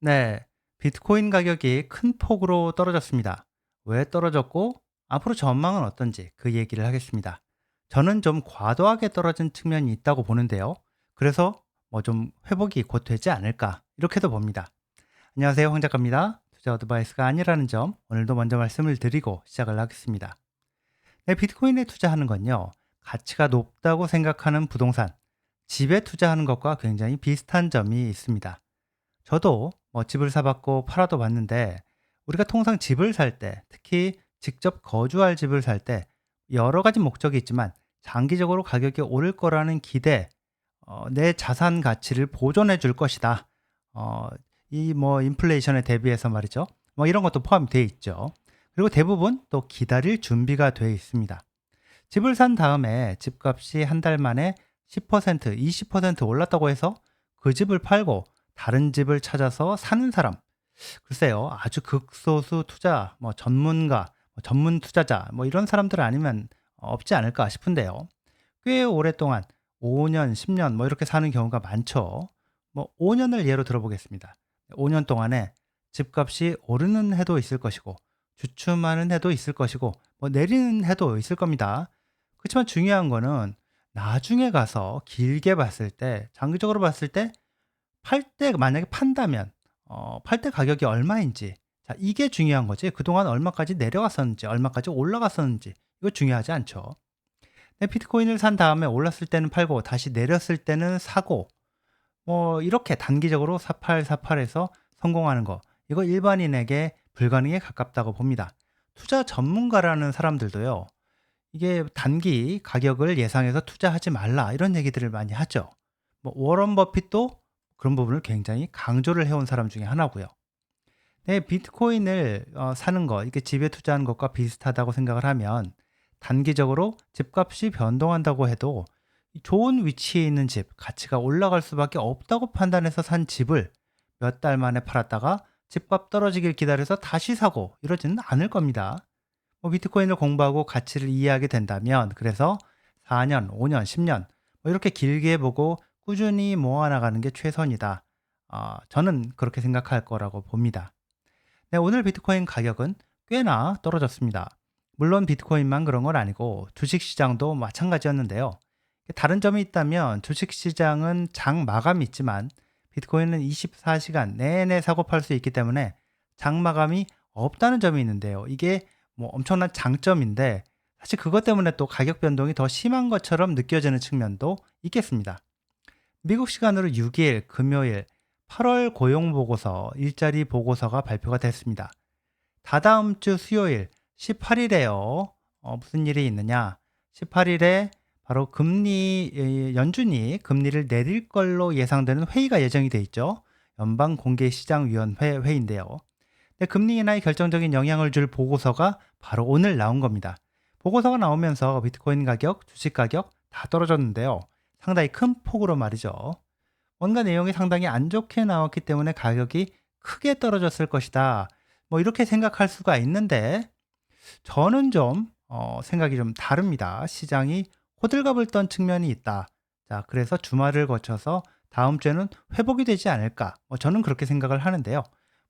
네, 비트코인 가격이 큰 폭으로 떨어졌습니다. 왜 떨어졌고 앞으로 전망은 어떤지 그 얘기를 하겠습니다. 저는 좀 과도하게 떨어진 측면이 있다고 보는데요. 그래서 뭐 좀 회복이 곧 되지 않을까 이렇게도 봅니다. 안녕하세요, 황 작가입니다. 투자 어드바이스가 아니라는 점 오늘도 먼저 말씀을 드리고 시작을 하겠습니다. 네, 비트코인에 투자하는 건요, 가치가 높다고 생각하는 부동산, 집에 투자하는 것과 굉장히 비슷한 점이 있습니다. 저도 뭐 집을 사봤고 팔아도 봤는데, 우리가 통상 집을 살 때, 특히 직접 거주할 집을 살 때 여러 가지 목적이 있지만 장기적으로 가격이 오를 거라는 기대, 내 자산 가치를 보존해 줄 것이다. 어, 이 뭐 인플레이션에 대비해서 말이죠. 뭐 이런 것도 포함이 돼 있죠. 그리고 대부분 또 기다릴 준비가 돼 있습니다. 집을 산 다음에 집값이 한 달 만에 10%, 20% 올랐다고 해서 그 집을 팔고 다른 집을 찾아서 사는 사람, 글쎄요, 아주 극소수 투자, 뭐 전문가, 뭐 전문 투자자, 뭐 이런 사람들 아니면 없지 않을까 싶은데요. 꽤 오랫동안 5년, 10년 뭐 이렇게 사는 경우가 많죠. 뭐 5년을 예로 들어보겠습니다. 5년 동안에 집값이 오르는 해도 있을 것이고 주춤하는 해도 있을 것이고 뭐 내리는 해도 있을 겁니다. 그렇지만 중요한 거는 나중에 가서 길게 봤을 때, 장기적으로 봤을 때 팔 때 만약에 판다면 팔 때 가격이 얼마인지, 자 이게 중요한 거지, 그동안 얼마까지 내려갔었는지 얼마까지 올라갔었는지 이거 중요하지 않죠. 네, 비트코인을 산 다음에 올랐을 때는 팔고 다시 내렸을 때는 사고, 뭐 이렇게 단기적으로 사팔사팔해서 성공하는 거, 이거 일반인에게 불가능에 가깝다고 봅니다. 투자 전문가라는 사람들도요, 이게 단기 가격을 예상해서 투자하지 말라 이런 얘기들을 많이 하죠. 뭐 워런 버핏도 그런 부분을 굉장히 강조를 해온 사람 중에 하나고요. 네, 비트코인을 사는 거, 이게 집에 투자하는 것과 비슷하다고 생각을 하면, 단기적으로 집값이 변동한다고 해도 이 좋은 위치에 있는 집, 가치가 올라갈 수밖에 없다고 판단해서 산 집을 몇 달 만에 팔았다가 집값 떨어지길 기다려서 다시 사고 이러지는 않을 겁니다. 뭐 비트코인을 공부하고 가치를 이해하게 된다면, 그래서 4년, 5년, 10년 뭐 이렇게 길게 보고 꾸준히 모아나가는 게 최선이다. 저는 그렇게 생각할 거라고 봅니다. 네, 오늘 비트코인 가격은 꽤나 떨어졌습니다. 물론 비트코인만 그런 건 아니고 주식시장도 마찬가지였는데요. 다른 점이 있다면 주식시장은 장 마감이 있지만 비트코인은 24시간 내내 사고 팔 수 있기 때문에 장 마감이 없다는 점이 있는데요. 이게 뭐 엄청난 장점인데, 사실 그것 때문에 또 가격 변동이 더 심한 것처럼 느껴지는 측면도 있겠습니다. 미국 시간으로 6일 금요일 8월 고용 보고서, 일자리 보고서가 발표가 됐습니다. 다다음 주 수요일 18일에요. 무슨 일이 있느냐? 18일에 바로 연준이 금리를 내릴 걸로 예상되는 회의가 예정이 돼 있죠. 연방공개시장위원회 회의인데요. 근데 금리 인하에 결정적인 영향을 줄 보고서가 바로 오늘 나온 겁니다. 보고서가 나오면서 비트코인 가격, 주식 가격 다 떨어졌는데요. 상당히 큰 폭으로 말이죠. 뭔가 내용이 상당히 안 좋게 나왔기 때문에 가격이 크게 떨어졌을 것이다, 뭐 이렇게 생각할 수가 있는데, 저는 좀 생각이 좀 다릅니다. 시장이 호들갑을 떤 측면이 있다. 자, 그래서 주말을 거쳐서 다음 주에는 회복이 되지 않을까, 저는 그렇게 생각을 하는데요.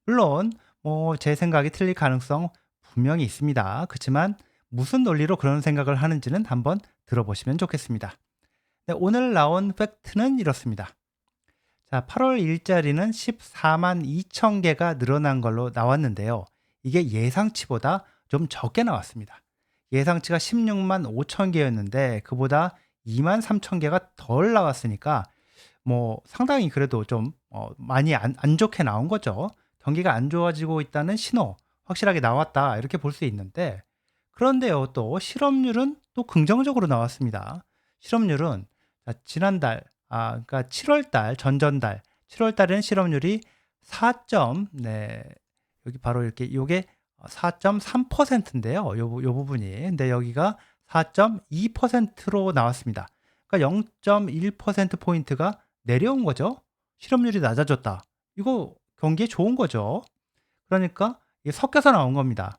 물론 뭐 제 생각이 틀릴 가능성 분명히 있습니다. 그렇지만 무슨 논리로 그런 생각을 하는지는 한번 들어보시면 좋겠습니다. 네, 오늘 나온 팩트는 이렇습니다. 자, 8월 일자리는 14만 2천 개가 늘어난 걸로 나왔는데요. 이게 예상치보다 좀 적게 나왔습니다. 예상치가 16만 5천 개였는데 그보다 2만 3천 개가 덜 나왔으니까 뭐 상당히 그래도 좀 많이 안 좋게 나온 거죠. 경기가 안 좋아지고 있다는 신호 확실하게 나왔다 이렇게 볼 수 있는데, 그런데요, 또 실업률은 또 긍정적으로 나왔습니다. 실업률은 자, 지난달, 그러니까 7월 달, 전전달, 7월 달에는 실업률이 4점, 네, 여기 바로 이렇게 요게 4.3%인데요. 요 부분이. 근데 여기가 4.2%로 나왔습니다. 그러니까 0.1% 포인트가 내려온 거죠. 실업률이 낮아졌다. 이거 경기에 좋은 거죠. 그러니까 이게 섞여서 나온 겁니다.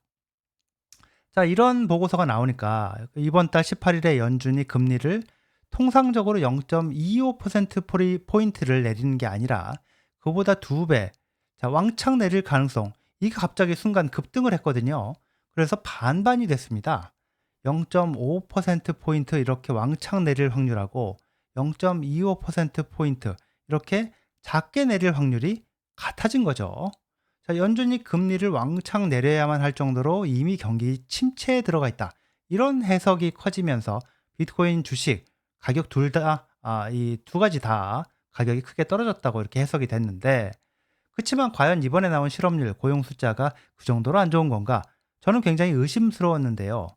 자, 이런 보고서가 나오니까 이번 달 18일에 연준이 금리를 통상적으로 0.25% 포인트를 내리는 게 아니라 그보다 2배, 자, 왕창 내릴 가능성. 이게 갑자기 순간 급등을 했거든요. 그래서 반반이 됐습니다. 0.5%포인트 이렇게 왕창 내릴 확률하고 0.25%포인트 이렇게 작게 내릴 확률이 같아진 거죠. 자, 연준이 금리를 왕창 내려야만 할 정도로 이미 경기 침체에 들어가 있다. 이런 해석이 커지면서 비트코인 주식 가격 둘 다, 이 두 가지 다 가격이 크게 떨어졌다고 이렇게 해석이 됐는데, 그렇지만 과연 이번에 나온 실업률, 고용 숫자가 그 정도로 안 좋은 건가? 저는 굉장히 의심스러웠는데요.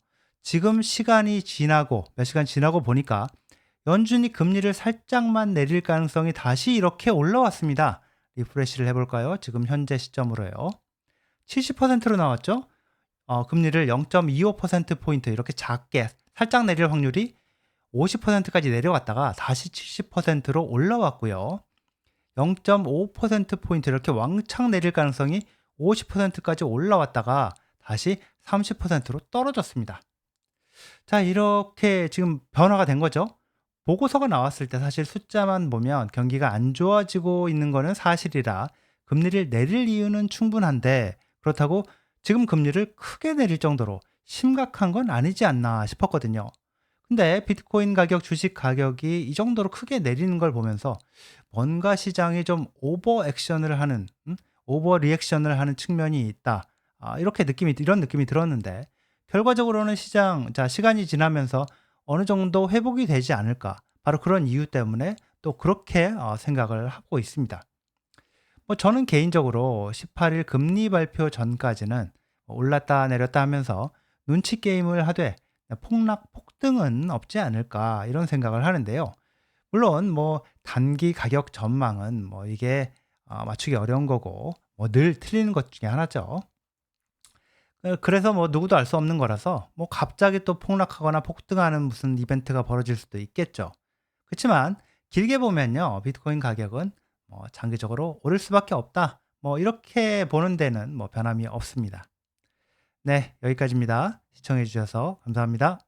지금 시간이 지나고 몇 시간 지나고 보니까 연준이 금리를 살짝만 내릴 가능성이 다시 이렇게 올라왔습니다. 리프레시를 해볼까요? 지금 현재 시점으로요. 70%로 나왔죠? 금리를 0.25%포인트 이렇게 작게 살짝 내릴 확률이 50%까지 내려갔다가 다시 70%로 올라왔고요. 0.5%포인트 이렇게 왕창 내릴 가능성이 50%까지 올라왔다가 다시 30%로 떨어졌습니다. 자, 이렇게 지금 변화가 된 거죠. 보고서가 나왔을 때 사실 숫자만 보면 경기가 안 좋아지고 있는 거는 사실이라 금리를 내릴 이유는 충분한데, 그렇다고 지금 금리를 크게 내릴 정도로 심각한 건 아니지 않나 싶었거든요. 근데 비트코인 가격, 주식 가격이 이 정도로 크게 내리는 걸 보면서 뭔가 시장이 좀 오버 액션을 하는, 오버 리액션을 하는 측면이 있다. 이런 느낌이 들었는데, 결과적으로는 자, 시간이 지나면서 어느 정도 회복이 되지 않을까. 바로 그런 이유 때문에 또 그렇게 생각을 하고 있습니다. 뭐 저는 개인적으로 18일 금리 발표 전까지는 올랐다 내렸다 하면서 눈치 게임을 하되 폭락, 폭등은 없지 않을까 이런 생각을 하는데요. 물론 뭐 단기 가격 전망은 뭐 이게 맞추기 어려운 거고 뭐 늘 틀리는 것 중에 하나죠. 그래서 뭐 누구도 알 수 없는 거라서 뭐 갑자기 또 폭락하거나 폭등하는 무슨 이벤트가 벌어질 수도 있겠죠. 그렇지만 길게 보면요, 비트코인 가격은 뭐 장기적으로 오를 수밖에 없다. 뭐 이렇게 보는 데는 뭐 변함이 없습니다. 네, 여기까지입니다. 시청해 주셔서 감사합니다.